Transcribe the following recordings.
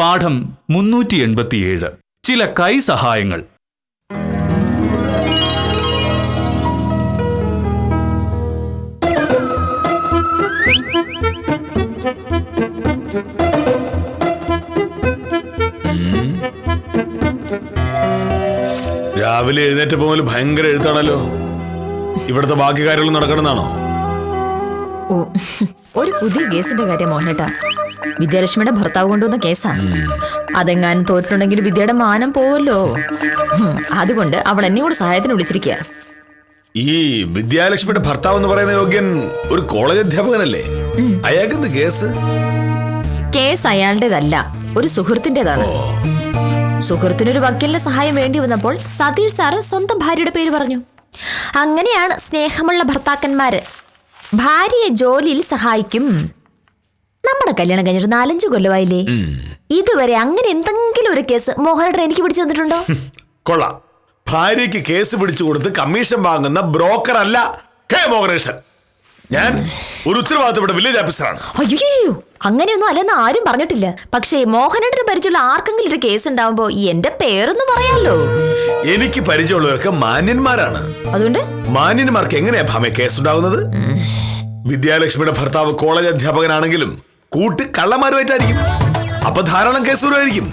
പാഠം 387 ചില കൈസഹായങ്ങൾ. രാവിലെ എഴുന്നേറ്റ പോലെ ഭയങ്കര എഴുത്താണല്ലോ. ഇവിടുത്തെ ബാക്കി കാര്യങ്ങൾ നടക്കണമെന്നാണോ? ഓ, ഒരു പുതിയ കേസിന്റെ കാര്യം മോഹനേട്ടാ. വിദ്യാലക്ഷ്മിയുടെ ഭർത്താവ് കൊണ്ടുവന്ന കേസാ. അതെങ്ങാനും തോറ്റിട്ടുണ്ടെങ്കിൽ വിദ്യയുടെ മാനം പോവല്ലോ. അതുകൊണ്ട് അവൾ എന്നെ കൂടെ സഹായത്തിന് വിളിച്ചിരിക്കുക. ഈ വിദ്യാലക്ഷ്മിയുടെ ഭർത്താവ് എന്ന് പറയുന്ന യോഗ്യൻ ഒരു കോളേജ് അധ്യാപകനല്ലേ? അയാൾക്കെന്ത് കേസ്? കേസ് അയാളുടേതല്ല, ഒരു സുഹൃത്തിൻ്റെതാണ്. സുഹൃത്തിനൊരു വക്കീലിന്റെ സഹായം വേണ്ടി വന്നപ്പോൾ സതീഷ് സാറ് സ്വന്തം ഭാര്യയുടെ പേര് പറഞ്ഞു. അങ്ങനെയാണ് സ്നേഹമുള്ള ഭർത്താക്കന്മാര് ഭാര്യയെ ജോലിയിൽ സഹായിക്കും. നമ്മുടെ കല്യാണം കഴിഞ്ഞിട്ട് 4-5 കൊല്ലമായില്ലേ. ഇതുവരെ അങ്ങനെ എന്തെങ്കിലും ഒരു കേസ് മോഹനേട്ടൻ എനിക്ക് പിടിച്ചു തന്നിട്ടുണ്ടോ? കൊള്ളാം. ഭാര്യയ്ക്ക് കേസ് പിടിച്ചു കൊടുത്ത് കമ്മീഷൻ വാങ്ങുന്ന ബ്രോക്കർ അല്ല കെ മോഹനേഷൻ. ഞാൻ ഒരു ഉത്തരവാദിത്തപ്പെട്ട വില്ലേജ് ഓഫീസറാണ്. അയ്യോ, അങ്ങനെയൊന്നും അല്ലെന്ന് ആരും പറഞ്ഞിട്ടില്ല. പക്ഷേ മോഹനേട്ടന് പരിചയമുള്ള ആർക്കെങ്കിലും ഒരു കേസ് ഉണ്ടാവുമ്പോ എന്റെ പേരൊന്നും പറയാമല്ലോ. എനിക്ക് പരിചയമുള്ളവർക്ക് മാന്യന്മാരാണ്. അതുകൊണ്ട് മാന്യന്മാർക്ക് എങ്ങനെയാ ഭാമേ കേസ് ഉണ്ടാവുന്നത്? വിദ്യാലക്ഷ്മിയുടെ ഭർത്താവ് കോളേജ് അധ്യാപകനാണെങ്കിലും കൂട്ട് കള്ളന്മാരുമായിട്ടായിരിക്കും. അപ്പൊ ധാരാളം കേസുകളായിരിക്കും.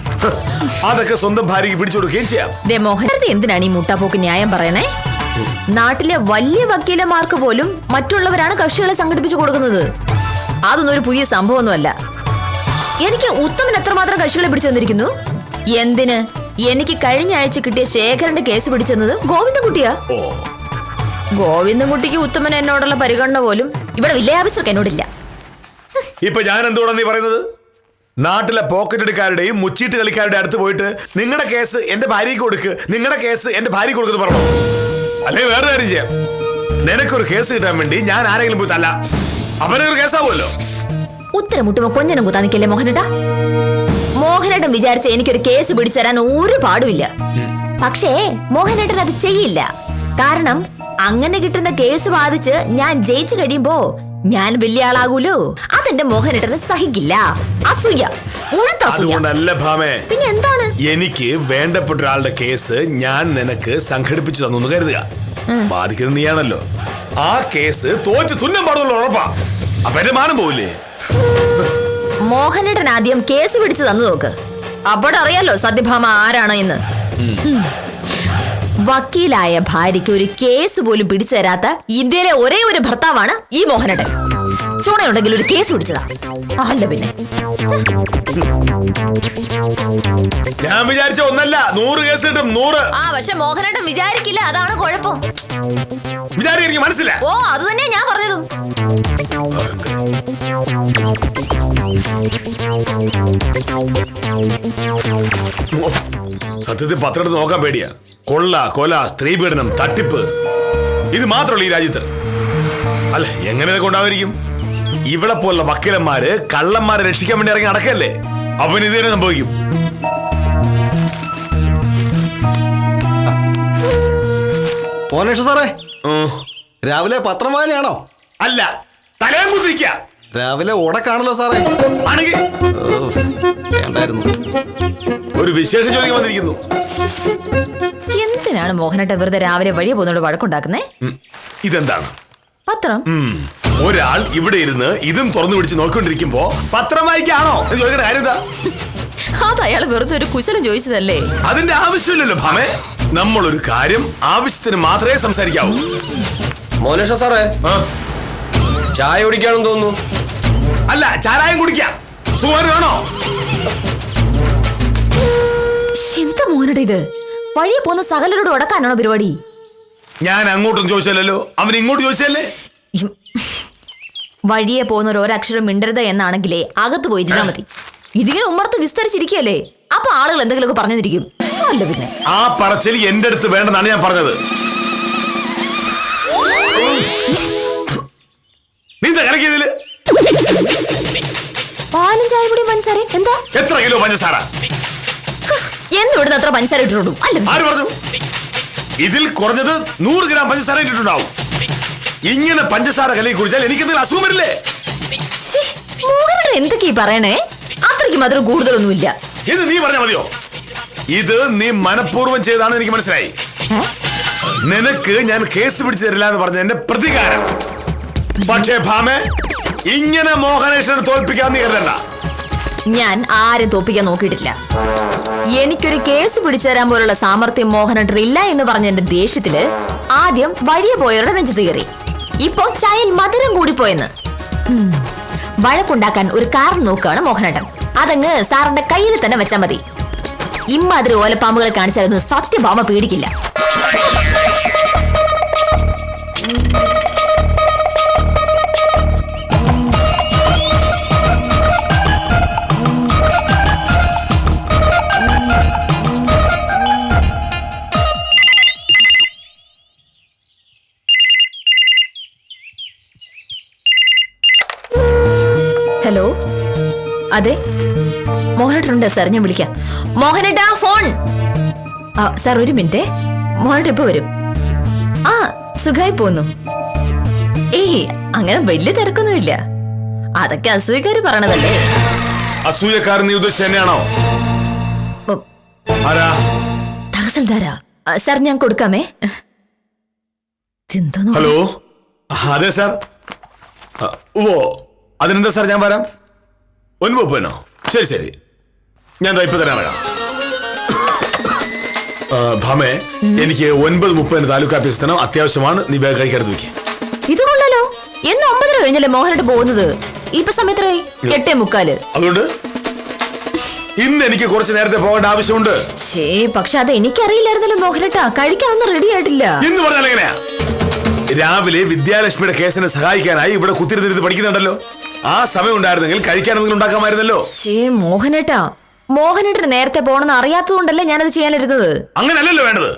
അതൊക്കെ സ്വന്തം ഭാര്യയ്ക്ക് പിടിച്ചു കൊടുക്കുകയും ചെയ്യാം. മോഹനേട്ടൻ എന്തിനാണ് ഈ മുട്ടാപ്പോക്ക് ന്യായം പറയണേ? നാട്ടിലെ വലിയ വക്കീലന്മാർക്ക് പോലും മറ്റുള്ളവരാണ് കക്ഷികളെ സംഘടിപ്പിച്ചു കൊടുക്കുന്നത്. അതൊന്നും ഒരു പുതിയ സംഭവമൊന്നുമല്ല. എനിക്ക് ഉത്തമൻ എത്രമാത്രം കക്ഷികളെ പിടിച്ചു തന്നിരിക്കുന്നു. എന്തിന്? എനിക്ക് കഴിഞ്ഞ ആഴ്ച കിട്ടിയ ശേഖരന്റെ കേസ് പിടിച്ചെന്നത് ഗോവിന്ദൻകുട്ടിയാ. ഗോവിന്ദൻകുട്ടിക്ക് ഉത്തമൻ എന്നോടുള്ള പരിഗണന പോലും ഇവിടെ വില്ലേജ് ഓഫീസർക്ക് എന്നോടില്ല. ഇപ്പൊ ഞാൻ എന്തുകൊണ്ടാണ് നീ പറയുന്നത്? നാട്ടിലെ പോക്കറ്റടിക്കാരുടെയും മുച്ചീട്ട് കളിക്കാരുടെ അടുത്ത് പോയിട്ട് നിങ്ങളുടെ കേസ് എന്റെ ഭാര്യയ്ക്ക് കൊടുക്ക്, നിങ്ങളുടെ കേസ് എന്റെ ഭാര്യയ്ക്ക് കൊടുക്കുന്നു പറഞ്ഞു. അല്ലെ വേറെ കാര്യം ചെയ്യാം. നിനക്കൊരു കേസ് കിട്ടാൻ വേണ്ടി ഞാൻ ആരെങ്കിലും പോയി തല്ല, അവനൊരു കേസാവുമല്ലോ. ഉത്തരം മുട്ടുമ്പോ കൊഞ്ഞനം കുത്താൻ നിൽക്കല്ലേ മോഹനേട്ടാ. മോഹനേട്ടൻ വിചാരിച്ച എനിക്കൊരു കേസ് പിടിച്ചു തരാൻ ഒരു പാടുമില്ല. പക്ഷേ മോഹനേട്ടൻ അത് ചെയ്യില്ല. കാരണം അങ്ങനെ കിട്ടുന്ന കേസ് വാദിച്ച് ഞാൻ ജയിച്ചു കഴിയുമ്പോ ഞാൻ വലിയ ആളാകൂലോ. അതെന്റെ മോഹനേട്ടന് സഹിക്കില്ല. അസൂയ, അതുകൊണ്ടല്ല ഭാമേ. പിന്നെ എന്താണ്? എനിക്ക് വേണ്ടപ്പെട്ട ഒരാളുടെ കേസ് ഞാൻ നിനക്ക് സംഘടിപ്പിച്ചു തന്നു കരുതുക. ബാധിക്കുന്നത് നീയാണല്ലോ. ആ കേസ് തോറ്റ് തുന്നം പാടുള്ള ഉറപ്പാ. അപ്പൊ എന്റെ മാനം പോവില്ലേ? മോഹനേട്ടൻ ആദ്യം കേസ് പിടിച്ചു തന്നു നോക്ക്. അപ്പോഴറിയാലോ സത്യഭാമ ആരാണ് എന്ന്. വക്കീലായ ഭാര്യയ്ക്ക് ഒരു കേസ് പോലും പിടിച്ചു തരാത്ത ഇന്ത്യയിലെ ഒരേ ഒരു ഭർത്താവാണ് ഈ മോഹനേട്ടൻ. ചുണയുണ്ടെങ്കിൽ ഒരു കേസ് പിടിച്ചതാ. അല്ല പിന്നെ ഞാൻ വിചാരിച്ച ഒന്നല്ല 100 കേസ് കിട്ടും. 100. പക്ഷെ മോഹനേട്ടൻ വിചാരിക്കില്ല, അതാണ് കുഴപ്പം. വിചാരിക്കും മനസ്സില്ല. ഓ, അത് തന്നെ ഞാൻ പറഞ്ഞതും. സത്യത്തിൽ പത്രം എടുത്ത് നോക്കാൻ പേടിയാ. കൊള്ള, കൊല, സ്ത്രീപീഡനം, തട്ടിപ്പ്, ഇത് മാത്രമല്ല ഈ രാജ്യത്ത്. അല്ല, എങ്ങനെ ഇതൊക്കെ ഉണ്ടാവായിരിക്കും? ഇവിടെ പോലുള്ള വക്കീലന്മാര് കള്ളന്മാരെ രക്ഷിക്കാൻ വേണ്ടി ഇറങ്ങി നടക്കല്ലേ. അവന് ഇത് തന്നെ സംഭവിക്കും. സാറേ, രാവിലെ പത്രം വായനയാണോ? അല്ല, തലയാൻ കുത്തിരിക്ക. രാവിലെ ഉടക്കാണല്ലോ സാറേ. ആണെങ്കിൽ ഒരു വിശേഷം ചോദിക്കാൻ വന്നിരിക്കുന്നു. എന്തിനാണ് മോഹനേട്ടൻ വെറുതെ രാവിലെ വഴിയെ പോകുന്നോട് വഴക്കുണ്ടാക്കുന്നേ? ഇതെന്താണ്? പത്രം. ഒരാൾ ഇവിടെ ഇരുന്ന് ഇതും തുറന്നു പിടിച്ച് നോക്കിക്കൊണ്ടിരിക്കുമ്പോ പത്രം വായിക്കാണോ എന്ന് ചോദിക്കേണ്ട കാര്യം എന്താ? അത് അയാൾ വെറുതെ ഒരു കുശലം ചോദിച്ചതല്ലേ. അതിന്റെ ആവശ്യമില്ലല്ലോ ഭാമേ. നമ്മളൊരു കാര്യം ആവശ്യത്തിന് മാത്രമേ സംസാരിക്കാവൂ. മോനേഷ സാറേ, ചായ കുടിക്കാണെന്ന് തോന്നുന്നു. അല്ല, ചാരായം കുടിക്കാം. സുഖം വേണോ? എന്താ മോഹനേട്ടാ ഇത്? വഴിയെ പോകുന്ന സകലരോട് ഉടക്കാനാണോ പരിപാടി? ഞാൻ അങ്ങോട്ടും ചോദിച്ചല്ലോ, അവൻ ഇങ്ങോട്ട് ചോദിച്ചല്ലേ. വഴിയെ പോകുന്ന ഒരക്ഷരം മിണ്ടരുത് എന്നാണെങ്കിലേ അകത്ത് പോയി ഇരുന്നാ മതി. ഇതിങ്ങനെ ഉമ്മർത്ത് വിസ്തരിച്ചിരിക്കല്ലേ, അപ്പൊ ആളുകൾ എന്തെങ്കിലുമൊക്കെ പറഞ്ഞിരിക്കും. അല്ല പിന്നെ ആ പറച്ചിൽ എന്റെ അടുത്ത് വേണ്ടെന്നാണ് ഞാൻ പറഞ്ഞത്. പാലും ചായ കൂടി പഞ്ചസാര എന്താ? എത്ര കിലോ പഞ്ചസാര? എന്നിവിടുന്ന് അത്ര പഞ്ചസാര ഇട്ടിട്ടുള്ളൂ. ആര് പറഞ്ഞു? ഇതിൽ കുറഞ്ഞത് 100 ഗ്രാം പഞ്ചസാര ഇട്ടിട്ടുണ്ടാവും. ഇങ്ങനെ പഞ്ചസാര കലയിൽ കുടിച്ചാൽ എനിക്ക് എന്തെങ്കിലും അസുഖം വരില്ലേ? എന്തൊക്കെയാ പറയണേ? അത്രയ്ക്ക് മാത്രം കൂടുതലൊന്നുമില്ല. ഇത് നീ പറഞ്ഞാ മതിയോ? ഇത് നീ മനഃപൂർവ്വം ചെയ്താണെന്ന് എനിക്ക് മനസ്സിലായി. നിനക്ക് ഞാൻ കേസ് പിടിച്ചു തരില്ല എന്ന് പറഞ്ഞ എന്റെ പ്രതികാരം. പക്ഷേ ഭാമേ, ഇങ്ങനെ മോഹനേശ്വരനെ തോൽപ്പിക്കാൻ നീ കരുതണ്ട. ഞാൻ ആരും തോപ്പിക്കാൻ നോക്കിയിട്ടില്ല. എനിക്കൊരു കേസ് പിടിച്ചു തരാൻ പോലുള്ള സാമർത്ഥ്യം മോഹനേട്ടൻ ഇല്ല എന്ന് പറഞ്ഞ എന്റെ ദേഷ്യത്തില് ആദ്യം വഴിയെ പോയവരുടെ നെഞ്ചത്ത് കയറി. ഇപ്പൊ ചായയിൽ മധുരം കൂടിപ്പോയെന്ന് വഴക്കുണ്ടാക്കാൻ ഒരു കാരണം നോക്കുകയാണ് മോഹനേട്ടൻ. അതങ്ങ് സാറിന്റെ കയ്യിൽ തന്നെ വെച്ചാൽ മതി. ഇമ്മാതിരി ഓലപ്പാമ്പുകളെ കാണിച്ചാലൊന്നും സത്യഭാമ പേടിക്കില്ല. ഹലോ, അതെ മോഹനേട്ടനുണ്ട് സാർ, ഞാൻ വിളിക്കാം. മോഹനേട്ടാ ഫോൺ. സാർ ഒരു മിനിറ്റ്, മോഹനേട്ടൻ ഇപ്പൊ വരും. ആ സുഖമായി പോന്നു. ഏയ് അങ്ങനെ വലിയ തിരക്കൊന്നുമില്ല. അതൊക്കെ അസൂയക്കാര് പറയണതല്ലേ. അസൂയക്കാരൻ നീ ഉദ്ദേശിച്ച തന്നെയാണോ? ആരാ? തഹസിൽദാരാ സാർ, ഞാൻ കൊടുക്കാമേ. ഹലോ, അതെ സാർ. ഓ അതിനെന്താ സാർ, ഞാൻ വരാം. 9:30. ശരി ശരി, ഞാൻ ഇപ്പൊ തന്നെ ഇറങ്ങാം. ഭാമേ, എനിക്ക് 9:30 താലൂക്ക് ഓഫീസിൽ തന്നെ അത്യാവശ്യമാണ്. നീ ബാഗ് കഴിക്കടുത്ത് വെക്ക്. ഇത് കൊള്ളാലോ, എന്ന് 9:30 കഴിഞ്ഞല്ലേ മോഹനേട്ട് പോകുന്നത്? ഇപ്പൊ സമയത്രേ 8:45. അതുകൊണ്ട് ഇന്ന് എനിക്ക് കുറച്ച് നേരത്തെ പോകേണ്ട ആവശ്യമുണ്ട്. പക്ഷെ അത് എനിക്കറിയില്ലായിരുന്നല്ലോ മോഹനേട്ടാ. കഴിക്കാനൊന്നും റെഡി ആയിട്ടില്ല. എന്ന് പറഞ്ഞാൽ എങ്ങനെയാ? രാവിലെ വിദ്യാലക്ഷ്മിയുടെ കേസിനെ സഹായിക്കാനായി ഇവിടെ കുത്തിരുന്നിരുന്ന് പഠിക്കുന്നുണ്ടല്ലോ. ആ സമയം ഉണ്ടായിരുന്നെങ്കിൽ കഴിക്കാൻ എന്തെങ്കിലും ഉണ്ടാക്കാമായിരുന്നല്ലോ. മോഹനേട്ടാ, മോഹനേട്ടന് നേരത്തെ പോണെന്ന് അറിയാത്തതുകൊണ്ടല്ലേ ഞാനത് ചെയ്യാനിരുന്നത്. അങ്ങനല്ലല്ലോ വേണ്ടത്.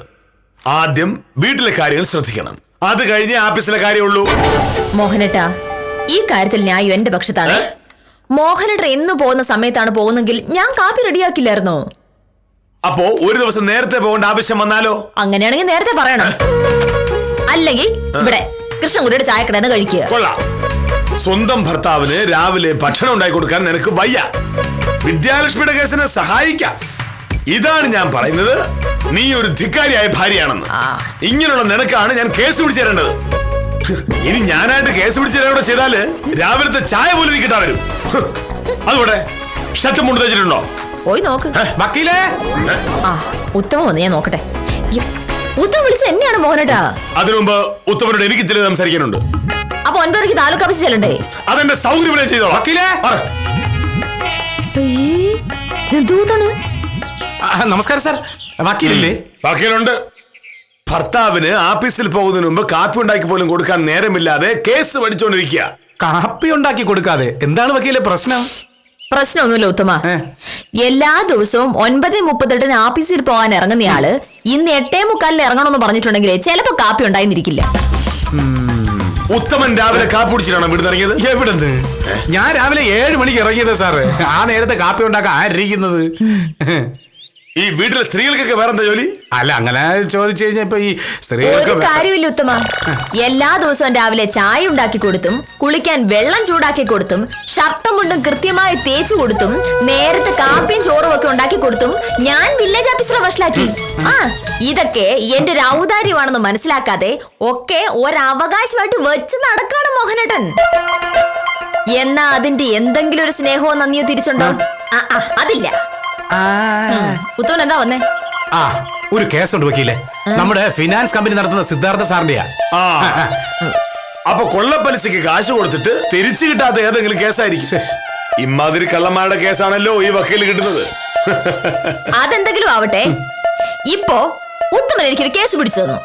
ആദ്യം വീട്ടിലെ കാര്യങ്ങൾ ശ്രദ്ധിക്കണം, അത് കഴിഞ്ഞ് ആഫീസിലെ കാര്യമുള്ളൂ. മോഹനേട്ടാ, ഈ കാര്യത്തിൽ ന്യായം എന്റെ പക്ഷത്താണ്. മോഹനേട്ടൻ എന്ന് പോകുന്ന സമയത്താണ് പോകുന്നെങ്കിൽ ഞാൻ കാപ്പി റെഡിയാക്കില്ലായിരുന്നോ? അപ്പോ ഒരു ദിവസം നേരത്തെ പോകേണ്ട ആവശ്യം വന്നാലോ? അങ്ങനെയാണെങ്കിൽ നേരത്തെ പറയണം. അല്ലെങ്കിൽ ഇവിടെ കൃഷ്ണൻകുട്ടിയുടെ ചായക്കടന്ന് കഴിക്കുക. കൊള്ളാം. സ്വന്തം ഭർത്താവിന് രാവിലെ ഭക്ഷണം ഉണ്ടാക്കി കൊടുക്കാൻ നിനക്ക് വയ്യ. വിദ്യാലക്ഷ്മിയുടെ കേസിനെ സഹായിക്കാം. ഇതാണ് ഞാൻ പറയുന്നത്. നീ ഒരു ധിക്കാരിയായ ഭാര്യയാണെന്ന്. ഇങ്ങനെയുള്ള നിനക്കാണ് ഞാൻ കേസ് പിടിച്ചു തരേണ്ടത്. ഇനി ഞാനായിട്ട് കേസ് പിടിച്ചു തരാൻ ചെയ്താല് രാവിലത്തെ ചായ പോലും നീ കിട്ടാൻ വരും. അതുകൊണ്ട് ഷർട്ട് മുണ്ട് തച്ചിട്ടുണ്ടോ? പോയി നോക്ക്. വക്കീലേ, ഉത്തമ വന്ന് ഞാൻ നോക്കട്ടെ. ഉത്തമ വിളിച്ച എന്നെയാണ് മോഹനേട്ടാ. അതിനു മുമ്പ് ഉത്തമനോട് എനിക്ക് ചില സംസാരിക്കാനുണ്ട്. അപ്പൊ 9:30 താലൂക്ക് ഓഫീസിൽ ചെല്ലണ്ടേ? അതെന്റെ സൗകര്യം ചെയ്തോളാം. വക്കീലേ, എന്താണ്? നമസ്കാരം സാർ, വക്കീലില്ലേ? വക്കീലുണ്ട്. ഭർത്താവിന് ആഫീസിൽ പോകുന്നതിന് മുമ്പ് കാപ്പി ഉണ്ടാക്കി പോലും കൊടുക്കാൻ നേരമില്ലാതെ കേസ് പഠിച്ചുകൊണ്ടിരിക്കുക. കാപ്പി ഉണ്ടാക്കി കൊടുക്കാതെ എന്താണ് വക്കീലെ പ്രശ്നം? പ്രശ്നമൊന്നുമില്ല ഉത്തമ. എല്ലാ ദിവസവും 9:38 ആഫീസിൽ പോകാൻ ഇറങ്ങുന്നയാള് ഇന്ന് 8:45 ഇറങ്ങണമെന്ന് പറഞ്ഞിട്ടുണ്ടെങ്കിൽ ചിലപ്പോ കാപ്പി ഉണ്ടായിരുന്നിരിക്കില്ല. ഉത്തമൻ രാവിലെ കാപ്പി കുടിച്ചിട്ടാണോ വീട്ടിൽ ഇറങ്ങിയത്? എവിടെന്ന്? ഞാൻ രാവിലെ 7 മണിക്ക് ഇറങ്ങിയത് സാറ്. ആ നേരത്തെ കാപ്പി ഉണ്ടാക്കാൻ ആരിക്കുന്നത്? ഈ വീട്ടിലെ സ്ത്രീകൾക്കൊക്കെ വേറെന്താ ജോലി? അല്ല, അങ്ങനെ ചോദിച്ചു കഴിഞ്ഞാൽ ഇപ്പൊ ഈ ഒരു സ്ത്രീകൾക്ക് കാര്യമില്ല ഉത്തമ. എല്ലാ ദിവസവും രാവിലെ ചായ ഉണ്ടാക്കി കൊടുത്തും കുളിക്കാൻ വെള്ളം ചൂടാക്കി കൊടുത്തും ഷർട്ടും മുണ്ടും കൃത്യമായി തേച്ചു കൊടുത്തും നേരത്തെ കാപ്പിയും ചോറും ഒക്കെ ഉണ്ടാക്കി കൊടുത്തും ഞാൻ വില്ലേജ് ഓഫീസറെ വഷളാക്കി. ഇതൊക്കെ എന്റെ ഒരു ഔദാര്യമാണെന്ന് മനസ്സിലാക്കാതെ ഒക്കെ ഒരവകാശമായിട്ട് വെച്ച് നടക്കാണ് മോഹനേട്ടൻ. എന്നാ അതിന്റെ എന്തെങ്കിലും ഒരു സ്നേഹമോ നന്ദിയോ തിരിച്ചുണ്ടോ? അതില്ല. ഉത്തമൻ എന്താ വന്നേ? ഒരു കേസുണ്ട് വക്കീലെ. നമ്മുടെ ഫിനാൻസ് കമ്പനി നടത്തുന്ന സിദ്ധാർത്ഥ സാറിന്റെയാ. അപ്പൊ കൊള്ളപ്പലിശക്ക് കാശ് കൊടുത്തിട്ട് തിരിച്ചു കിട്ടാത്ത ഏതെങ്കിലും കേസായിരിക്കും. ഇമാതിരി കള്ളന്മാരുടെ കേസാണല്ലോ ഈ വക്കീല് കിട്ടുന്നത്. അതെന്തെങ്കിലും ആവട്ടെ, ഇപ്പോ ഉത്തമൻ എനിക്കൊരു കേസ് പിടിച്ചു തന്നു.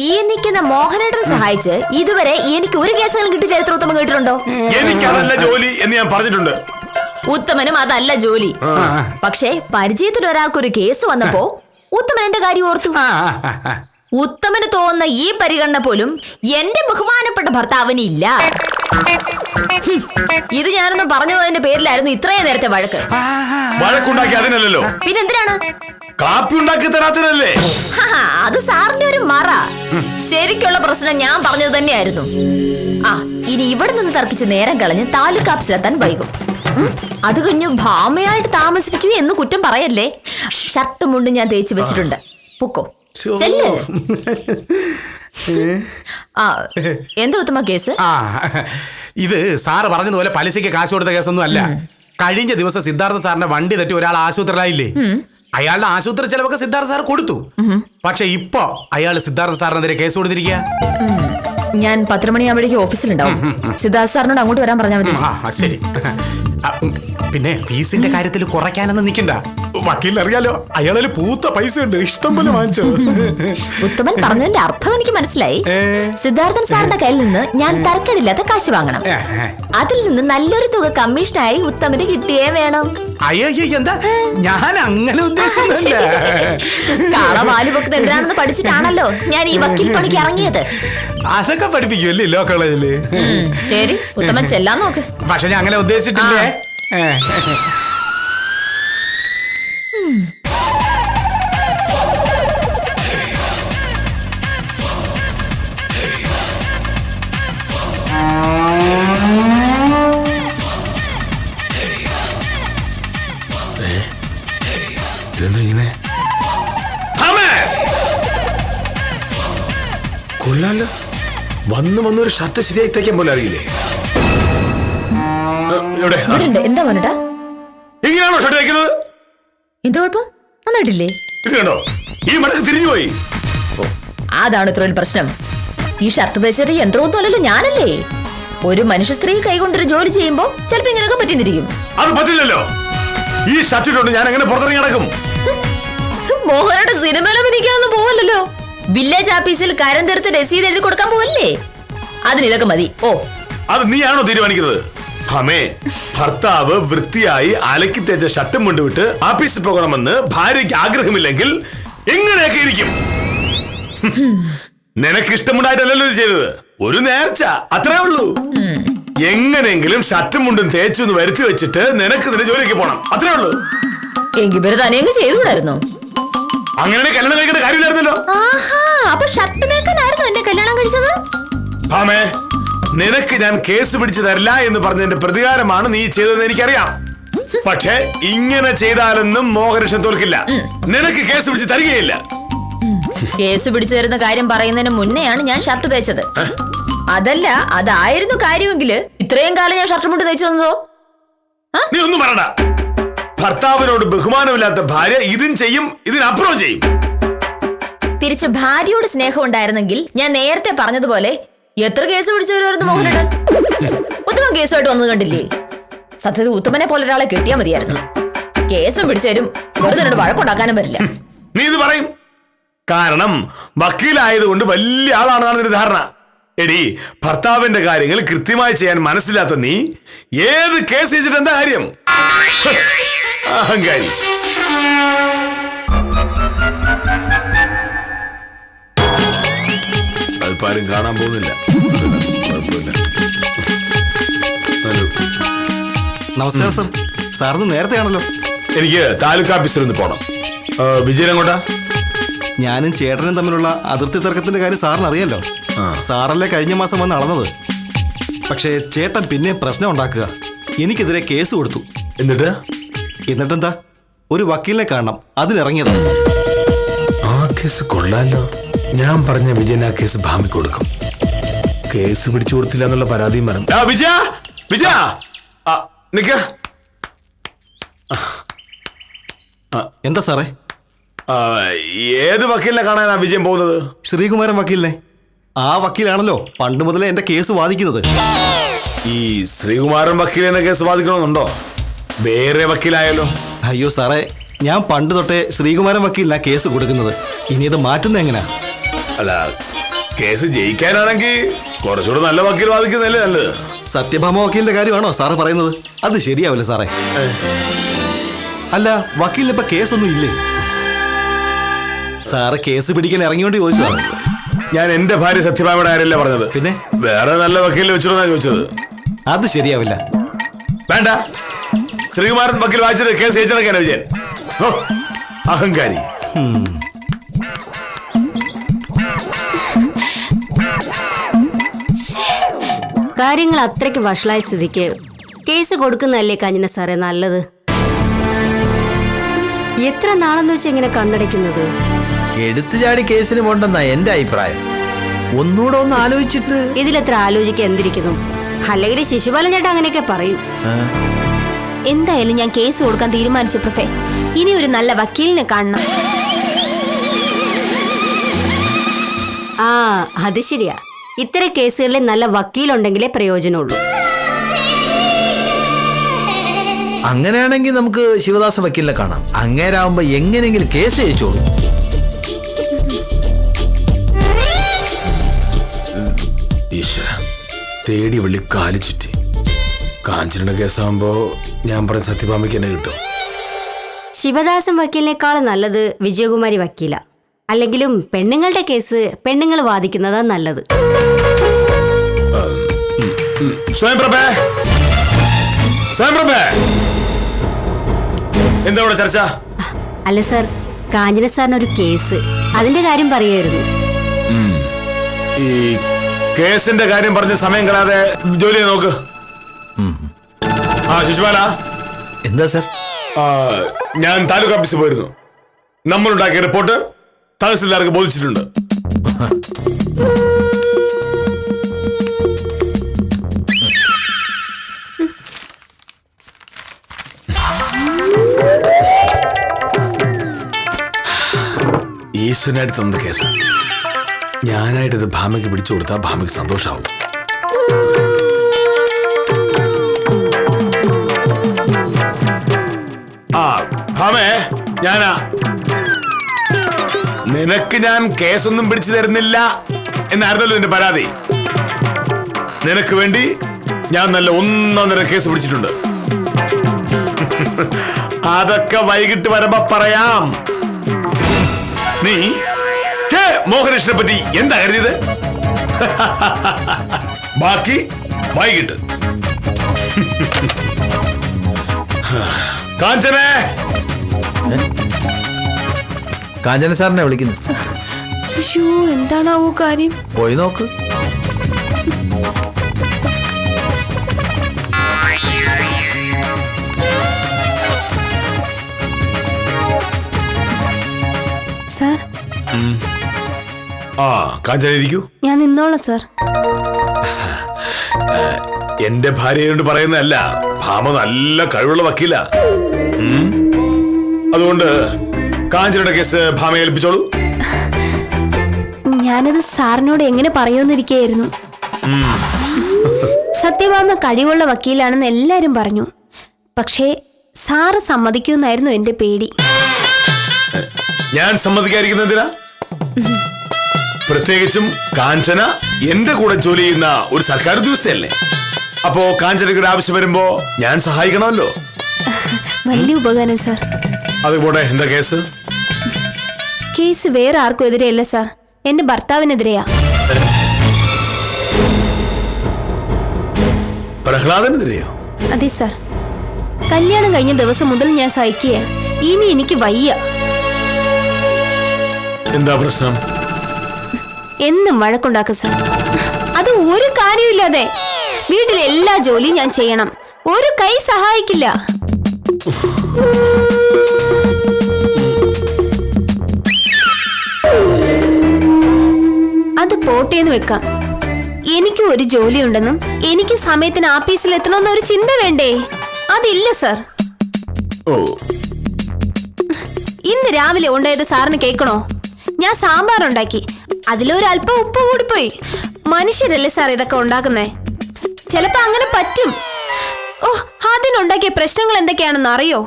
ഈ നിൽക്കുന്ന മോഹനേട്ടനെ സഹായിച്ച് ഇതുവരെ എനിക്ക് ഒരു കേസുകളും കിട്ടിയ ചരിത്രം ഉത്തമൻ കേട്ടിട്ടുണ്ടോ? എനിക്കതല്ല ജോലി എന്ന് ഞാൻ പറഞ്ഞിട്ടുണ്ട്. ഉത്തമനും അതല്ല ജോലി. പക്ഷേ പരിചയത്തിൽ ഒരാൾക്കൊരു കേസ് വന്നപ്പോ ഉത്തമൻ എന്റെ കാര്യം ഓർത്തു. ഉത്തമന് തോന്നുന്ന ഈ പരിഗണന പോലും എന്റെ ബഹുമാനപ്പെട്ട ഭർത്താവിന് ഇല്ല. ഇത് ഞാനൊന്ന് പറഞ്ഞു പോയതിന്റെ പേരിലായിരുന്നു ഇത്രയും നേരത്തെ വഴക്ക്. വഴക്കുണ്ടാക്കി അതിനല്ലോ, പിന്നെന്തിനാണ്? കാപ്പി ഉണ്ടാക്കി തരാത്തിനല്ലേ? അത് സാറിന്റെ ഒരു മറ. ശരിക്കുള്ള പ്രശ്നം ഞാൻ പറഞ്ഞത് തന്നെയായിരുന്നു. ഇനി ഇവിടെ നിന്ന് തർക്കിച്ച് നേരം കളഞ്ഞ് താലൂക്ക് ഓഫീസിലെത്താൻ വൈകും. അത് കഴിഞ്ഞ് ഭാമയായിട്ട് താമസിപ്പിച്ചു എന്ന് കുറ്റം പറയല്ലേ. ഷർട്ടും മുണ്ടും ഞാൻ തേച്ച് വെച്ചിട്ടുണ്ട്. പൊക്കോ ചെല്ല്. ആ എന്താ ഉത്തമ കേസ്? ആ ഇത് സാറ് പറഞ്ഞതുപോലെ പലിശയ്ക്ക് കാശ് കൊടുത്ത കേസൊന്നും അല്ല. കഴിഞ്ഞ ദിവസം സിദ്ധാർത്ഥ സാറിന്റെ വണ്ടി തട്ടി ഒരാൾ ആശുപത്രിയിലായില്ലേ? അയാളുടെ ആശുപത്രി ചെലവൊക്കെ സിദ്ധാർത്ഥ സാർ കൊടുത്തു. പക്ഷെ ഇപ്പൊ അയാൾ സിദ്ധാർത്ഥ സാറിനെതിരെ കേസ് കൊടുത്തിരിക്കുക. ഞാൻ 10 മണിയാകുമ്പോഴേക്കും ഓഫീസിലുണ്ടാവും. സിദ്ധാർത്ഥ സാറിനോട് അങ്ങോട്ട് വരാൻ പറഞ്ഞാൽ മതി. ശരി. പിന്നെ ഫീസിന്റെ കാര്യത്തിൽ കുറയ്ക്കാനൊന്നും നിൽക്കണ്ട. വക്കീലിന് അറിയാലോ, അയാളിൽ പൂത്ത പൈസ ഉണ്ട്, ഇഷ്ടം പോലെ വാങ്ങിച്ചോ. ഉത്തമൻ പറഞ്ഞതിന്റെ അർത്ഥം എനിക്ക് മനസ്സിലായി. സിദ്ധാർത്ഥൻ സാറിന്റെ കയ്യിൽ നിന്ന് ഞാൻ തരക്കേടില്ലാത്ത കാശ് വാങ്ങണം. അതിൽ നിന്ന് നല്ലൊരു തുക കമ്മീഷനായി ഉത്തമന് കിട്ടിയേ വേണം. അയ്യോ എന്താ, ഞാൻ അങ്ങനെ ഉദ്ദേശിച്ചില്ല. കാളവാലുപൊക്കുന്നത് എന്തിനാണെന്ന് പഠിച്ചിട്ടാണല്ലോ ഞാൻ ഈ വക്കീൽ പണിക്ക് ഇറങ്ങിയത്. അതൊക്കെ പഠിപ്പിക്കുമല്ലേ ലോ കോളേജില്. ശരി, ഉത്തമൻ ചെല്ലാൻ നോക്ക്. പക്ഷെ ഞാൻ അങ്ങനെ ഉദ്ദേശിച്ചിട്ടില്ലേ. ഇതെന്തിങ്ങനെ കൊള്ളാലോ. വന്നൊരു ഷർട്ട് ശരിയായി തയ്ക്കാൻ പോലെ അറിയില്ലേ? എന്താ പറഞ്ഞിട്ടാ ഇങ്ങനെയാണോ ഷർട്ട് തയ്ക്കുന്നത്? എന്ത് കുഴപ്പം? നന്നായിട്ടില്ലേ? ഇത് കണ്ടോ, ഈ മടക്ക് തിരിഞ്ഞു പോയി. അതാണ് ഇത്രയും പ്രശ്നം. ഈ ഷർട്ട് തയ്ച്ചൊരു യന്ത്രമൊന്നും അല്ലല്ലോ ഞാനല്ലേ. ഒരു മനുഷ്യ സ്ത്രീ കൈകൊണ്ടൊരു ജോലി ചെയ്യുമ്പോ ചിലപ്പോ ഇങ്ങനെയൊക്കെ പറ്റിയിരിക്കും. അത് പറ്റില്ലല്ലോ. ഈ ഷർട്ടിട്ടുണ്ട് ഞാൻ എങ്ങനെ പുറത്തിറങ്ങി നടക്കും? മോഹനയുടെ സിനിമയിൽ അഭിനയിക്കാനൊന്നും പോവല്ലോ. വില്ലേജ് ഓഫീസിൽ കരം തീർത്ത് രസീത് എഴുതി കൊടുക്കാൻ പോവല്ലേ. അതിന് ഇതൊക്കെ മതി. ഓ, അത് നീയാണോ തീരുമാനിക്കുന്നത്? ഹമേ, ഭർത്താവ് വൃത്തിയായി അലക്കി തേച്ച ഷർട്ടും കൊണ്ടുവിട്ട് ഓഫീസിൽ പോകണമെന്ന് ഭാര്യയ്ക്ക് ആഗ്രഹമില്ലെങ്കിൽ എങ്ങനെയൊക്കെ ഇരിക്കും? നിനക്ക് ഇഷ്ടമുണ്ടായിട്ടല്ലല്ലോ ഇത് ചെയ്തത്. ഒരു നേർച്ച, അത്രേ ഉള്ളൂ. എങ്ങനെയെങ്കിലും ഷർട്ടും മുണ്ടും തേച്ചു എന്ന് വരുത്തി വെച്ചിട്ട് നിനക്ക് നിന്റെ ജോലിക്ക് പോണം, അത്രേ ഉള്ളൂ. എങ്കിൽ തന്നെയെങ്കിൽ ചെയ്തുകൂടായിരുന്നോ? അങ്ങനെ കല്യാണം കഴിക്കേണ്ട കാര്യമില്ലായിരുന്നല്ലോ. അപ്പൊ ഷർട്ട് തേക്കാനായിരുന്നു എന്നെ കല്യാണം കഴിച്ചത്? ഭാമേ, നിനക്ക് ഞാൻ കേസ് പിടിച്ചു തരില്ല എന്ന് പറഞ്ഞതിന്റെ പ്രതികാരമാണ് നീ ചെയ്തതെന്ന് എനിക്കറിയാം. പക്ഷെ ഇങ്ങനെ ചെയ്താലൊന്നും മോഹനകൃഷ്ണൻ തോൽക്കില്ല. നിനക്ക് കേസ് പിടിച്ച് തരികയില്ല. കേസ് പിടിച്ചു തരുന്ന കാര്യം പറയുന്നതിന് മുന്നെയാണ് ഞാൻ ഷർട്ട് തേച്ചത്. അതല്ല, അതായിരുന്നു കാര്യമെങ്കിൽ ഇത്രയും കാലം ഞാൻ ഷർട്ട് മുണ്ട് തേച്ചു തന്നതോ? നീ ഒന്നും പറയണ്ട. ഭർത്താവിനോട് ബഹുമാനമില്ലാത്ത ഭാര്യ ഇതും ചെയ്യും, ഇതിനപ്പുറം ചെയ്യും. തിരിച്ച് ഭാര്യയോട് സ്നേഹം ഉണ്ടായിരുന്നെങ്കിൽ ഞാൻ നേരത്തെ പറഞ്ഞതുപോലെ എത്ര കേസ് പിടിച്ചു തരുമായിരുന്നു മോഹനേട്ടൻ? ഉത്തമൻ കേസുമായിട്ട് വന്നത് കണ്ടില്ലേ? സത്യത്തിൽ ഉത്തമനെ പോലെ ഒരാളെ കിട്ടിയാൽ മതിയായിരുന്നു. കേസും പിടിച്ചു തരും, വെറുതെ വഴക്കുണ്ടാക്കാനും പറ്റില്ല. നീ ഇത് പറയും. കാരണം വക്കീലായതുകൊണ്ട് വലിയ ആളാണെന്നാണ് നിന്റെ ധാരണ. എടി, ഭർത്താവിന്റെ കാര്യങ്ങൾ കൃത്യമായി ചെയ്യാൻ മനസ്സിലാത്ത നീ ഏത് കേസ് വെച്ചിട്ട് എന്താ കാര്യം? അഹങ്കാരി. അതിപ്പാരും കാണാൻ പോകുന്നില്ല. കുഴപ്പമില്ല. നമസ്കാരം സർ. സാറിന് നേരത്തെ ആണല്ലോ. എനിക്ക് താലൂക്ക് ഓഫീസിൽ നിന്ന് പോണം. വിജയൻ എങ്ങോട്ടാ? ഞാനും ചേട്ടനും തമ്മിലുള്ള അതിർത്തി തർക്കത്തിന്റെ കാര്യം സാറിന് അറിയാലോ. സാറല്ലേ കഴിഞ്ഞ മാസം വന്ന് അളന്നത്. പക്ഷേ ചേട്ടൻ പിന്നെ പ്രശ്നം ഉണ്ടാക്കുക. എനിക്കെതിരെ കേസ് കൊടുത്തു. എന്നിട്ടെന്താ, ഒരു വക്കീലിനെ കാണണം, അതിനിറങ്ങിയതാണ്. ആ കേസ് കൊള്ളാലോ. ഞാൻ പറഞ്ഞ വിജയൻ ആ കേസ് ഭാമിക്ക് കൊടുക്കും. കേസ് പിടിച്ചു കൊടുത്തില്ല എന്നുള്ള പരാതിയും പറഞ്ഞു. വിജയ, വിജയ നിക്ക. എന്താ സാറേ? ഏത് വക്കീലിനെ കാണാനാ വിജയം പോകുന്നത്? ശ്രീകുമാരൻ വക്കീലിനെ. ആ വക്കീലാണല്ലോ പണ്ട് മുതലേ എന്റെ കേസ് വാദിക്കുന്നത്. ഈ ശ്രീകുമാരൻ വക്കീലിനെ കേസ് വാദിക്കണമെന്നുണ്ടോ? വേറെ വക്കീലായാലോ? അയ്യോ സാറേ, ഞാൻ പണ്ട് തൊട്ടേ ശ്രീകുമാരൻ വക്കീലിനാ കേസ് കൊടുക്കുന്നത്. ഇനി ഇത് മാറ്റുന്നത് എങ്ങനെയാ? അല്ല, കേസ് ജയിക്കാനാണെങ്കിൽ കുറച്ചുകൂടെ നല്ല വക്കീൽ വാദിക്കുന്നതല്ലേ നല്ലത്. സത്യഭാമ വക്കീലിന്റെ കാര്യമാണോ സാറ് പറയുന്നത്? അത് ശരിയാവില്ല സാറേ. അല്ല, വക്കീലിനിപ്പോ കേസൊന്നും ഇല്ലേ? സാറ് കേസ് പിടിക്കാൻ ഇറങ്ങിയോണ്ട് ചോദിച്ചതാണ്. ഞാൻ എന്റെ ഭാര്യ സത്യഭാമയുടെ കാര്യമല്ല പറഞ്ഞത്. പിന്നെ വേറെ നല്ല വക്കീലിനെ വെച്ചിട്ടാ ചോദിച്ചത്. അത് ശരിയാവില്ല. വേണ്ട, ശ്രീകുമാരൻ വക്കീൽ വായിച്ചത് കേസ് ജയിച്ചെടുക്കാനാ വിജയൻ. അഹങ്കാരി. കാര്യങ്ങൾ അത്രയ്ക്ക് വഷളായ സ്ഥിതിക്ക് കേസ് കൊടുക്കുന്നതല്ലേ കാഞ്ചന സാറേ നല്ലത്. എത്ര നാളെന്ന് വെച്ചാൽ ഇങ്ങനെ കണ്ണടയ്ക്കുന്നത്? എടുത്തു ചാടി കേസിന് പോണ്ടെന്നാ എന്റെ അഭിപ്രായം. ഒന്നുകൂടെ ഒന്ന് ആലോചിച്ചിട്ട്. ഇതിലെത്ര ആലോചിക്കാൻ എന്തിരിക്കുന്നു? അല്ലെങ്കിൽ ശിശുപാലൻ ചേട്ടാ അങ്ങനെയൊക്കെ പറയും. എന്തായാലും ഞാൻ കേസ് കൊടുക്കാൻ തീരുമാനിച്ചു പ്രഫേ. ഇനി ഒരു നല്ല വക്കീലിനെ കാണണം. ആ അത് ശരിയാ. ഇത്തരം കേസുകളിൽ നല്ല വക്കീലുണ്ടെങ്കിലേ പ്രയോജനമുള്ളൂ. അങ്ങനെയാണെങ്കിൽ നമുക്ക് ശിവദാസ വക്കീലിനെ കാണാം. അങ്ങേരാവുമ്പോ എങ്ങനെയെങ്കിലും കേസ് ജയിച്ചോളൂ. ഈശ്വര, തേടി വെള്ളി കാലി ചുറ്റി. കാഞ്ചനയുടെ കേസാകുമ്പോ ഞാൻ പറഞ്ഞ സത്യഭാമയ്ക്ക് എന്നെ കിട്ടും. ശിവദാസൻ വക്കീലിനേക്കാൾ നല്ലത് വിജയകുമാരി വക്കീല. അല്ലെങ്കിലും പെണ്ണുങ്ങളുടെ കേസ് പെണ്ണുങ്ങൾ വാദിക്കുന്നതാ നല്ലത്. സ്വയംപ്രഭേ, സ്വയംപ്രഭേ, എന്താ ഇവിടെ ചർച്ച? അല്ല സാർ, കാഞ്ചന സാറിന് ഒരു കേസ്, അതിന്റെ കാര്യം പറയായിരുന്നു. ഈ കേസിന്റെ കാര്യം പറഞ്ഞ് സമയം കളയാതെ ജോലി നോക്ക്. ആ ശിശുപാല. എന്താ സാർ? ഞാൻ താലൂക്ക് ഓഫീസിൽ പോയിരുന്നു. നമ്മളുണ്ടാക്കിയ റിപ്പോർട്ട് തഹസിൽദാർക്ക് ബോധിച്ചിട്ടുണ്ട്. ഈശ്വരനായിട്ട് തന്ന കേസ് ഞാനായിട്ടിത് ഭാമയ്ക്ക് പിടിച്ചു കൊടുത്താൽ ഭാമയ്ക്ക് സന്തോഷാവും. ആ ഭാമേ, ഞാനാ. നിനക്ക് ഞാൻ കേസൊന്നും പിടിച്ചു തരുന്നില്ല എന്നായിരുന്നല്ലോ എന്റെ പരാതി. നിനക്ക് വേണ്ടി ഞാൻ നല്ല 1-1.5 കേസ് പിടിച്ചിട്ടുണ്ട്. അതൊക്കെ വൈകിട്ട് വരുമ്പോ പറയാം. നീ മോഹനേഷിനെ പറ്റി എന്താ കരുതിയത്? ബാക്കി വൈകിട്ട്. കാഞ്ചനെ, കാഞ്ചന സാറിനെ വിളിക്കുന്നു. എന്താണാവോ കാര്യം? പോയി നോക്ക്. സാർ, ആ കാഞ്ചന ഇരിക്കൂ. ഞാൻ നിന്നോളാം സാർ. എന്റെ ഭാര്യയോട് പറയുന്നതല്ല, ഭാമ നല്ല കഴിവുള്ള വക്കീല. അതുകൊണ്ട് കാഞ്ചനയുടെ കേസ് ഭാമ ഏൽപ്പിച്ചോളൂ. ഞാനത് സാറിനോട് എങ്ങനെ പറയുമെന്നിരിക്കുകയായിരുന്നു. സത്യഭാമ കഴിവുള്ള വക്കീലാണെന്ന് എല്ലാരും പറഞ്ഞു. പക്ഷേ സാറ് സമ്മതിക്കുമെന്നായിരുന്നു എന്റെ പേടി. ഞാൻ സമ്മതിക്കാതിരിക്കുന്നതിനാ? പ്രത്യേകിച്ചും കാഞ്ചന എന്റെ കൂടെ ജോലി ചെയ്യുന്ന ഒരു സർക്കാർ ഉദ്യോഗസ്ഥയല്ലേ. അപ്പോ കാഞ്ചനയ്ക്ക് ഒരു ആവശ്യം വരുമ്പോ ഞാൻ സഹായിക്കണമല്ലോ. വലിയ ഉപകാരം സാർ. അതുപോലെ എന്താ കേസ്? കേസ് വേറെ ആർക്കും എതിരെയല്ല സാർ, എന്റെ ഭർത്താവിനെതിരെയാ. പ്രഹ്ലാദനെതിരെയോ? അതെ സാർ. കല്യാണം കഴിഞ്ഞ ദിവസം മുതൽ ഞാൻ സഹിക്കുക. ഇനി എനിക്ക് വയ്യ. എന്താ പ്രശ്നം? എന്നും വഴക്കുണ്ടാക്കും സാർ. അത് ഒരു കാര്യമില്ലാതെ. വീട്ടിലെ എല്ലാ ജോലിയും ഞാൻ ചെയ്യണം. ഒരു കൈ സഹായിക്കില്ല. അത് പോട്ടേന്ന് വെക്കാം. എനിക്ക് ഒരു ജോലി ഉണ്ടെന്നും എനിക്ക് സമയത്തിന് ആഫീസിൽ എത്തണമെന്ന ഒരു ചിന്ത വേണ്ടേ? അതില്ല സാർ. ഇന്ന് രാവിലെ ഉണ്ടായത് സാറിന് കേൾക്കണോ? ഞാൻ സാമ്പാർ ഉണ്ടാക്കി, അതിലൊരല്പം ഉപ്പ് കൂടിപ്പോയി. മനുഷ്യരല്ലേ സാർ ഇതൊക്കെ ഉണ്ടാക്കുന്നേ. ചിലപ്പോ അങ്ങനെ പറ്റും. ഓ, അതിനുണ്ടാക്കിയ പ്രശ്നങ്ങൾ എന്തൊക്കെയാണെന്ന് അറിയോ?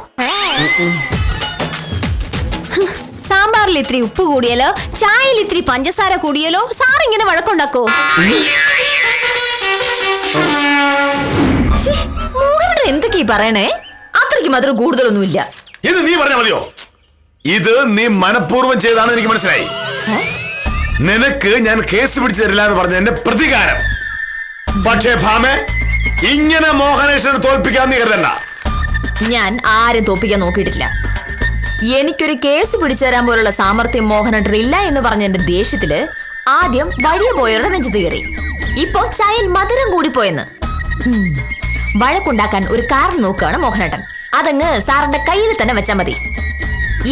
സാമ്പാറിൽ ഇത്തിരി ഉപ്പ് കൂടിയാലോ, ചായയിൽ ഇത്തിരി പഞ്ചസാര കൂടിയാലോ സാർ ഇങ്ങനെ വഴക്കുണ്ടാക്കോ? എന്തൊക്കെയാ പറയണേ? അത്രയ്ക്ക് മാത്രം കൂടുതലൊന്നുമില്ല. ഇത് നീ പറഞ്ഞാ മതിയോ? ഇത് നീ മനഃപൂർവ്വം ചെയ്താണ് എനിക്ക് മനസ്സിലായി. നിനക്ക് ഞാൻ കേസ് പിടിച്ചു തരില്ല എന്ന് പറഞ്ഞ എന്റെ പ്രതികാരം. പക്ഷേ ഭാമേ, ഇങ്ങനെ മോഹനേശ്വരനെ തോൽപ്പിക്കാൻ നീ കരുതണ്ട. ഞാൻ ആരും തോൽപ്പിക്കാൻ നോക്കിയിട്ടില്ല. എനിക്കൊരു കേസ് പിടിച്ചു തരാൻ പോലുള്ള സാമർത്ഥ്യം മോഹനേട്ടനില്ല എന്ന് പറഞ്ഞ എന്റെ ദേഷ്യത്തില് ആദ്യം വഴിയ പോയവരുടെ നെഞ്ചത്ത് കയറി. ഇപ്പൊ ചായയിൽ മധുരം കൂടിപ്പോയെന്ന്. വഴക്കുണ്ടാക്കാൻ ഒരു കാരണം നോക്കുകയാണ് മോഹനേട്ടൻ. അതങ്ങ് സാറിന്റെ കയ്യിൽ തന്നെ വെച്ചാൽ മതി.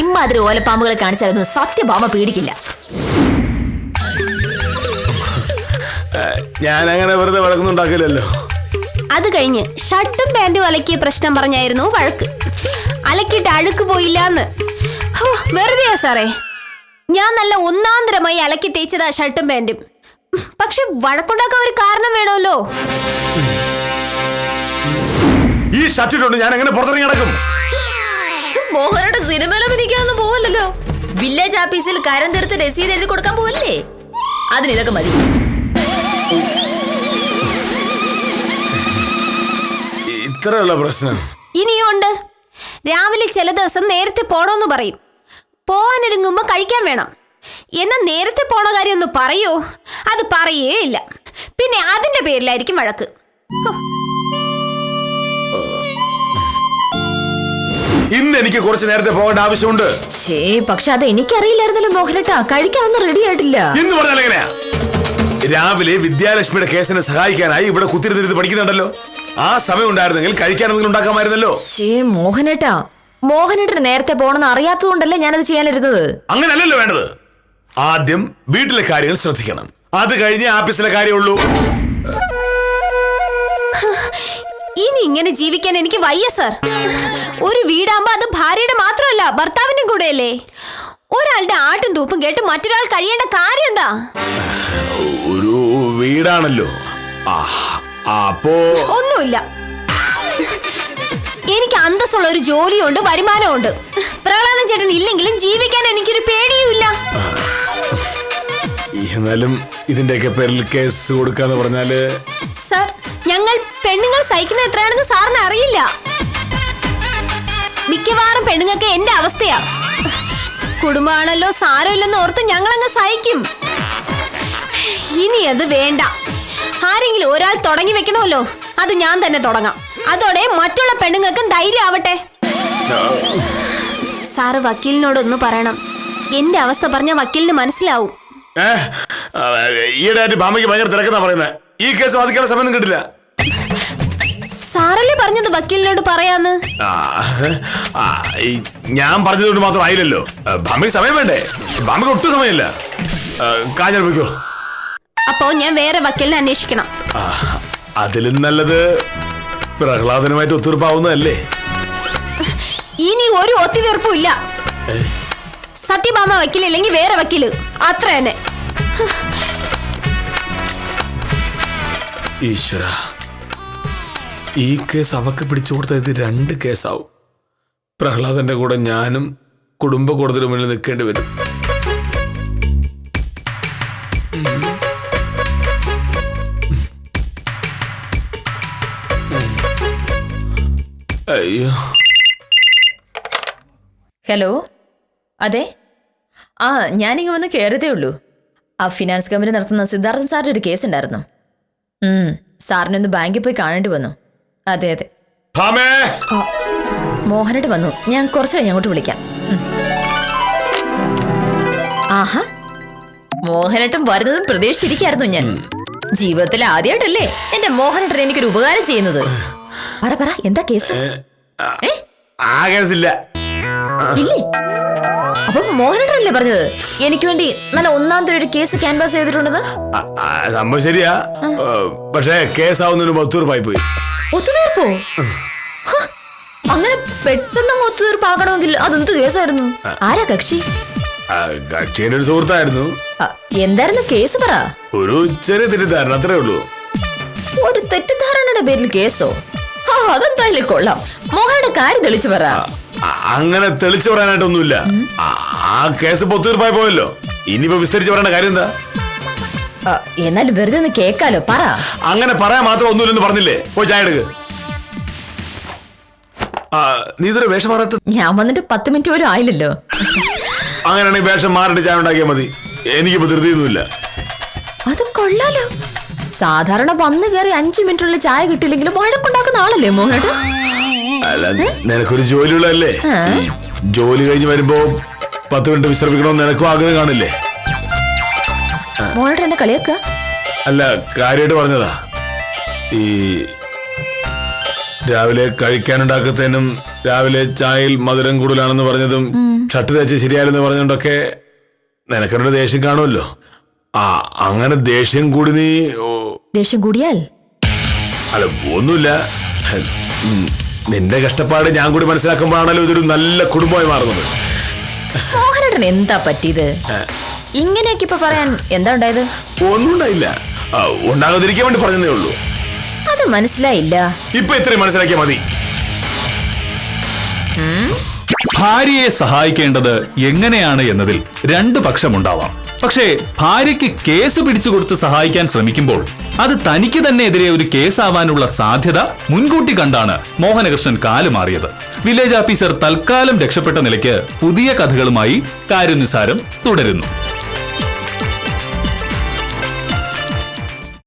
ഇമ്മാതിരി ഓലപ്പാമ്പുകളെ കാണിച്ചാലൊന്നും സത്യഭാമ പേടിക്കില്ല. ഞാൻ അങ്ങനെ വെറുതെ വഴക്കൊന്നുണ്ടാക്കില്ലല്ലോ. അത് കഴിഞ്ഞ് ഷർട്ടും പാന്റും അലക്കിയ പ്രശ്നം പറഞ്ഞായിരുന്നു വഴക്ക്. അലക്കിയിട്ട് അഴുക്ക് പോയില്ലാന്ന്. വെറുതെയാ സാറേ, ഞാൻ നല്ല ഒന്നാന്തരമായി അലക്കി തേച്ചതാ ഷർട്ടും പാന്റും. പക്ഷെ വഴക്കുണ്ടാക്കാൻ ഒരു കാരണം വേണമല്ലോ. ഈ ഷർട്ടിട്ടുണ്ട് ഞാൻ എങ്ങനെ പുറത്തിറങ്ങി നടക്കും? മോഹനയുടെ സിനിമയിൽ അഭിനയിക്കാനൊന്നും പോവല്ലോ. വില്ലേജ് ഓഫീസിൽ കരം തീർത്ത് രസീത് എഴുതി കൊടുക്കാൻ പോവല്ലേ? അതിന് ഇതൊക്കെ മതി. ഇത്രയുള്ള പ്രശ്നം ഇനിയും ഉണ്ട്. രാവിലെ ചില ദിവസം നേരത്തെ പോണോന്ന് പറയും. പോവാനൊരുങ്ങുമ്പോ കഴിക്കാൻ വേണം. എന്നാ നേരത്തെ പോണ കാര്യം ഒന്ന് പറയോ? അത് പറയേ ഇല്ല. പിന്നെ അതിന്റെ പേരിലായിരിക്കും വഴക്ക്. ഇന്ന് എനിക്ക് കുറച്ച് നേരത്തെ പോകേണ്ട ആവശ്യമുണ്ട്. പക്ഷെ അത് എനിക്കറിയില്ലായിരുന്നല്ലോ മോഹനേട്ടാ. കഴിക്കാനൊന്നും റെഡി ആയിട്ടില്ല. ഇന്ന് പറഞ്ഞാൽ എങ്ങനെയാ? രാവിലെ വിദ്യാലക്ഷ്മിയുടെ കേസിനെ സഹായിക്കാനായി ഇവിടെ കുത്തിരുന്നിരുന്ന് പഠിക്കുന്നുണ്ടല്ലോ. ആ സമയം ഉണ്ടായിരുന്നെങ്കിൽ കഴിക്കാൻ എന്തെങ്കിലും ഉണ്ടാക്കാമായിരുന്നല്ലോ. മോഹനേട്ടാ, മോഹനേട്ടന് നേരത്തെ പോണെന്ന് അറിയാത്തത് കൊണ്ടല്ലേ ഞാനത് ചെയ്യാനിരുന്നത്. അങ്ങനല്ലല്ലോ വേണ്ടത്. ആദ്യം വീട്ടിലെ കാര്യങ്ങൾ ശ്രദ്ധിക്കണം. അത് കഴിഞ്ഞ് ആഫീസിലെ കാര്യമുള്ളൂ. ഇനി ഇങ്ങനെ ജീവിക്കാൻ എനിക്ക് വയ്യ സർ. ഒരു വീടാകുമ്പോ അത് ഭാര്യയുടെ മാത്രമല്ല ഭർത്താവിന്റെ കൂടെയല്ലേ. ഒരാളുടെ ആട്ടും തൂപ്പും കേട്ട് മറ്റൊരാൾ കഴിയേണ്ട കാര്യം എന്താ? ഒരു വീടാണല്ലോ. അപ്പോ ഒന്നുമില്ല. എനിക്ക് അന്തസ്സുള്ള ഒരു ജോലിയുണ്ട്, വരുമാനമുണ്ട്. പ്രഹ്ലാദൻ ചേട്ടൻ ഇല്ലെങ്കിലും ജീവിക്കാൻ എനിക്കൊരു പേടിയുമില്ല. എന്നാലും ഇതിന്റെയൊക്കെ പേരിൽ കേസ് കൊടുക്കാന്ന് പറഞ്ഞാല് സർ, ഞങ്ങൾ പെണ്ണുങ്ങൾ സഹിക്കുന്ന എത്രയാണെന്ന് സാറിന് അറിയില്ല. മിക്കവാറും പെണ്ണുങ്ങൾക്ക് എന്റെ അവസ്ഥയാ. കുടുംബമാണല്ലോ, സാരമില്ലെന്ന് ഓർത്ത് ഞങ്ങളങ്ങ് സഹിക്കും. ഇനി അത് വേണ്ട. ആരെങ്കിലും ഒരാൾ തുടങ്ങി വെക്കണമല്ലോ. അത് ഞാൻ തന്നെ തുടങ്ങാം. അതോടെ മറ്റുള്ള പെണ്ണുങ്ങൾക്കും ധൈര്യം ആവട്ടെ. സാറ് വക്കീലിനോടൊന്ന് പറയണം. എന്റെ അവസ്ഥ പറഞ്ഞ വക്കീലിന് മനസ്സിലാവും. ഈയിടെ ഭാമയ്ക്ക് ഭയങ്കര തിരക്കെന്നാ പറയുന്നത്. ഈ കേസ് വാദിക്കാനുള്ള സമയം കിട്ടില്ല. സാറല്ലേ പറഞ്ഞത് വക്കീലിനോട് പറയാന്ന്? ഞാൻ പറഞ്ഞതുകൊണ്ട് മാത്രം ആയില്ലല്ലോ. ഭാമയ്ക്ക് സമയം വേണ്ടേ? ഭാമയ്ക്ക് ഒട്ടും സമയമില്ല. കാഞ്ഞാൽ പോയിക്കോ. അപ്പോ ഞാൻ വേറെ വക്കീലിനെ അന്വേഷിക്കണം. അതിലും നല്ലത് പ്രഹ്ലാദനുമായിട്ട് ഒത്തുതീർപ്പാവുന്നതല്ലേ? ഇനി ഒരു ഒത്തുതീർപ്പും ഇല്ല. സത്യഭാമ വക്കീലില്ലെങ്കിൽ വേറെ വക്കീല്, അത്ര തന്നെ. ഈശ്വര, ഈ കേസ് അവക്ക് പിടിച്ചു കൊടുത്തത് 2 കേസാവും. പ്രഹ്ലാദന്റെ കൂടെ ഞാനും കുടുംബ കോടതിയുടെ മുന്നിൽ നിൽക്കേണ്ടി വരും. അയ്യോ. ഹലോ, അതെ. ഞാനിങ്ങ് വന്ന് കയറിയതേ ഉള്ളൂ. ആ ഫിനാൻസ് കമ്പനി നടത്തുന്ന സിദ്ധാർത്ഥൻ സാറിന്റെ ഒരു കേസ് ഉണ്ടായിരുന്നു. സാറിനൊന്ന് ബാങ്കിൽ പോയി കാണേണ്ടി വന്നു. അതെ അതെ. മോഹനട്ട് വന്നു. ഞാൻ കുറച്ച് കഴിഞ്ഞ് അങ്ങോട്ട് വിളിക്കാം. ആഹാ, മോഹനട്ടം വരുന്നതും പ്രതീക്ഷിച്ചിരിക്കായിരുന്നു ഞാൻ. ജീവിതത്തിൽ ആദ്യമായിട്ടല്ലേ എന്റെ മോഹനട്ടൻ എനിക്കൊരു ഉപകാരം ചെയ്യുന്നത്. പറ, എന്താ കേസ്? ആ കേസില്ല. ഇല്ലേ? അപ്പൊ മോഹനട്ടനല്ലേ പറഞ്ഞത് എനിക്ക് വേണ്ടി നല്ല ഒന്നാം തരം ഒരു കേസ് ക്യാൻവാസ് ചെയ്തിട്ടുണ്ടെന്ന്? സംഭവം ശരിയാ. പക്ഷേ കേസാവുന്നതിന് ഒത്തുതീർപ്പായി പോയി. ഒത്തുതീർപ്പോ? അങ്ങനെ പെട്ടെന്ന് ഒത്തുതീർപ്പാകണമെങ്കിൽ അതെന്ത് കേസായിരുന്നു? ആരാ കക്ഷി? കക്ഷിയുടെ ഒരു സുഹൃത്തായിരുന്നു. എന്തായിരുന്നു കേസ്? പറ. ഒരു ചെറിയ തെറ്റിദ്ധാരണ, അത്രേ ഉള്ളൂ. ഒരു തെറ്റിദ്ധാരണയുടെ പേരിൽ കേസോ? അതെന്തായാലും കൊള്ളാം. മോഹനയുടെ കാര്യം തെളിച്ചു പറ. അങ്ങനെ തെളിച്ചു പറയാനായിട്ടൊന്നുമില്ല. ആ കേസ് ഒത്തുതീർപ്പായി പോയല്ലോ. ഇനിയിപ്പോ വിസ്തരിച്ച് പറയേണ്ട കാര്യം എന്താ? എന്നാലും വെറുതെ ഒന്ന് കേക്കാലോ, പറ. അങ്ങനെ പറയാൻ മാത്രം ഒന്നുമില്ലെന്ന് പറഞ്ഞില്ലേ? പോയി ചായ എടുക്ക്. നീ ഇതൊരു വേഷം മാറാത്ത? ഞാൻ വന്നിട്ട് 10 മിനിറ്റ് പോലും ആയില്ലല്ലോ. അങ്ങനെയാണെങ്കിൽ വേഷം മാറിട്ട് ചായ ഉണ്ടാക്കിയാൽ മതി. എനിക്കിപ്പോ ധൃതിയൊന്നുമില്ല. അത് കൊള്ളാലോ. സാധാരണ വന്നു കയറി 5 മിനിറ്റുള്ളിൽ ചായ കിട്ടിയില്ലെങ്കിലും വഴക്കുണ്ടാക്കുന്ന ആളല്ലേ മോഹനേട്ടൻ? അല്ല, നിനക്കൊരു ജോലിയുള്ളതല്ലേ. ജോലി കഴിഞ്ഞ് വരുമ്പോ 10 മിനിറ്റ് വിശ്രമിക്കണമെന്ന് നിനക്കും ആഗ്രഹം കാണില്ലേ? മോഹനേട്ടൻ എന്നെ കളിയാക്ക? അല്ല, കാര്യമായിട്ട് പറഞ്ഞതാ. ഈ രാവിലെ കഴിക്കാനുണ്ടാക്കത്തേനും രാവിലെ ചായയിൽ മധുരം കൂടുതലാണെന്ന് പറഞ്ഞതും ഷട്ട് തേച്ച് ശരിയായില്ലെന്ന് പറഞ്ഞുകൊണ്ടൊക്കെ നിനക്കൊരു ദേഷ്യം കാണുമല്ലോ. ആ അങ്ങനെ ദേഷ്യം കൂടി നീ ദേഷ്യം കൂടിയാൽ അല്ല ഒന്നുമില്ല. നിന്റെ കഷ്ടപ്പാട് ഞാൻ കൂടി മനസ്സിലാക്കുമ്പോഴാണല്ലോ ഇതൊരു നല്ല കുടുംബമായി മാറുന്നത്. മോഹനേട്ടൻ എന്താ പറ്റിയത്? ഇങ്ങനെയൊക്കെ ഇപ്പൊ പറയാൻ എന്താ ഉണ്ടായത്? ഒന്നും ഉണ്ടായില്ല, ഉണ്ടാകാതിരിക്കാൻ വേണ്ടി പറഞ്ഞതേ ഉള്ളൂ. അത് മനസ്സിലായില്ല. ഇപ്പൊ ഇത്രയും മനസ്സിലാക്കിയാ മതി. ഭാര്യയെ സഹായിക്കേണ്ടത് എങ്ങനെയാണ് എന്നതിൽ രണ്ട് പക്ഷമുണ്ടാവാം. പക്ഷേ ഭാര്യയ്ക്ക് കേസ് പിടിച്ചുകൊടുത്ത് സഹായിക്കാൻ ശ്രമിക്കുമ്പോൾ അത് തനിക്ക് തന്നെ എതിരെ ഒരു കേസാവാനുള്ള സാധ്യത മുൻകൂട്ടി കണ്ടാണ് മോഹനകൃഷ്ണൻ കാലുമാറിയത്. വില്ലേജ് ഓഫീസർ തൽക്കാലം രക്ഷപ്പെട്ട നിലയ്ക്ക് പുതിയ കഥകളുമായി കാര്യനിസാരം തുടരുന്നു.